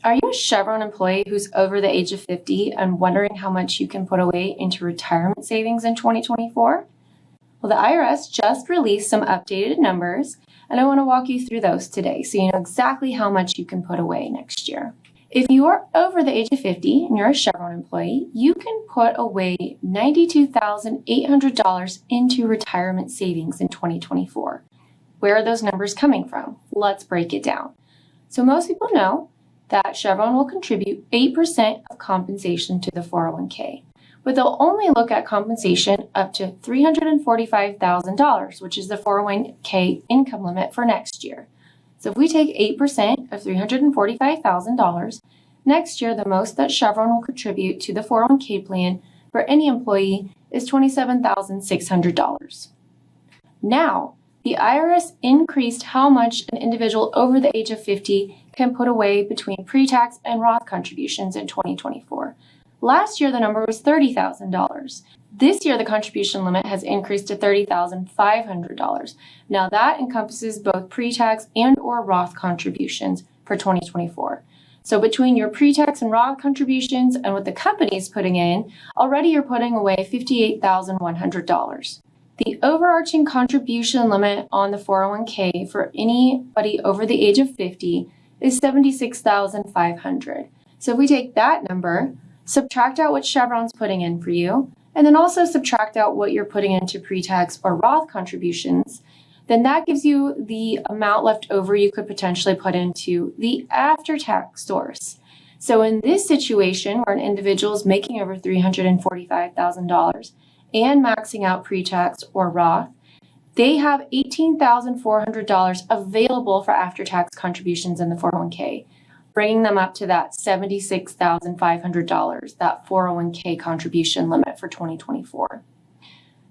Are you a Chevron employee who's over the age of 50 and wondering how much you can put away into retirement savings in 2024? Well, the IRS just released some updated numbers, and I want to walk you through those today so you know exactly how much you can put away next year. If you are over the age of 50 and you're a Chevron employee, you can put away $92,800 into retirement savings in 2024. Where are those numbers coming from? Let's break it down. So most people know that Chevron will contribute 8% of compensation to the 401k, but they'll only look at compensation up to $345,000, which is the 401k income limit for next year. So if we take 8% of $345,000, next year the most that Chevron will contribute to the 401k plan for any employee is $27,600. Now, the IRS increased how much an individual over the age of 50 can put away between pre-tax and Roth contributions in 2024. Last year, the number was $30,000. This year, the contribution limit has increased to $30,500. Now, that encompasses both pre-tax and or Roth contributions for 2024. So between your pre-tax and Roth contributions and what the company is putting in, already you're putting away $58,100. The overarching contribution limit on the 401k for anybody over the age of 50 is $76,500. So if we take that number, subtract out what Chevron's putting in for you, and then also subtract out what you're putting into pre-tax or Roth contributions, then that gives you the amount left over you could potentially put into the after-tax source. So in this situation where an individual is making over $345,000 and maxing out pre-tax or Roth, they have $18,400 available for after-tax contributions in the 401k, bringing them up to that $76,500, that 401k contribution limit for 2024.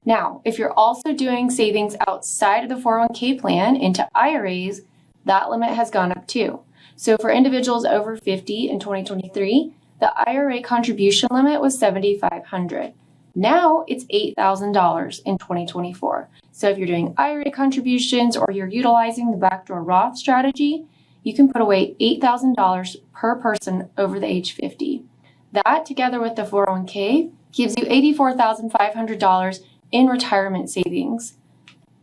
Now, if you're also doing savings outside of the 401k plan into IRAs, that limit has gone up too. So for individuals over 50 in 2023, the IRA contribution limit was $7,500. Now it's $8,000 in 2024. So if you're doing IRA contributions or you're utilizing the backdoor Roth strategy, you can put away $8,000 per person over the age 50. That, together with the 401k, gives you $84,500 in retirement savings.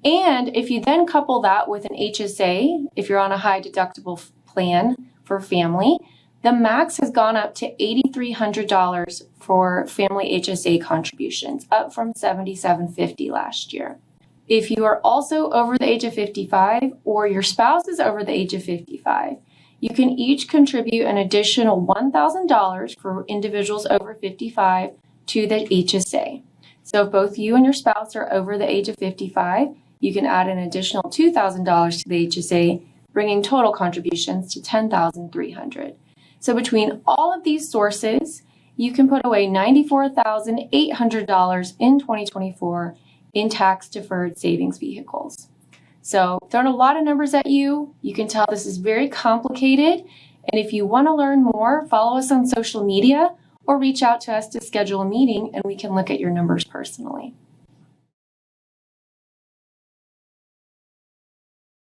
And if you then couple that with an HSA, if you're on a high deductible plan for family, the max has gone up to $8,300 for family HSA contributions, up from $7,750 last year. If you are also over the age of 55 or your spouse is over the age of 55, you can each contribute an additional $1,000 for individuals over 55 to the HSA. So if both you and your spouse are over the age of 55, you can add an additional $2,000 to the HSA, bringing total contributions to $10,300. So between all of these sources, you can put away $94,800 in 2024 in tax-deferred savings vehicles. So throwing a lot of numbers at you, you can tell this is very complicated. And if you want to learn more, follow us on social media or reach out to us to schedule a meeting and we can look at your numbers personally.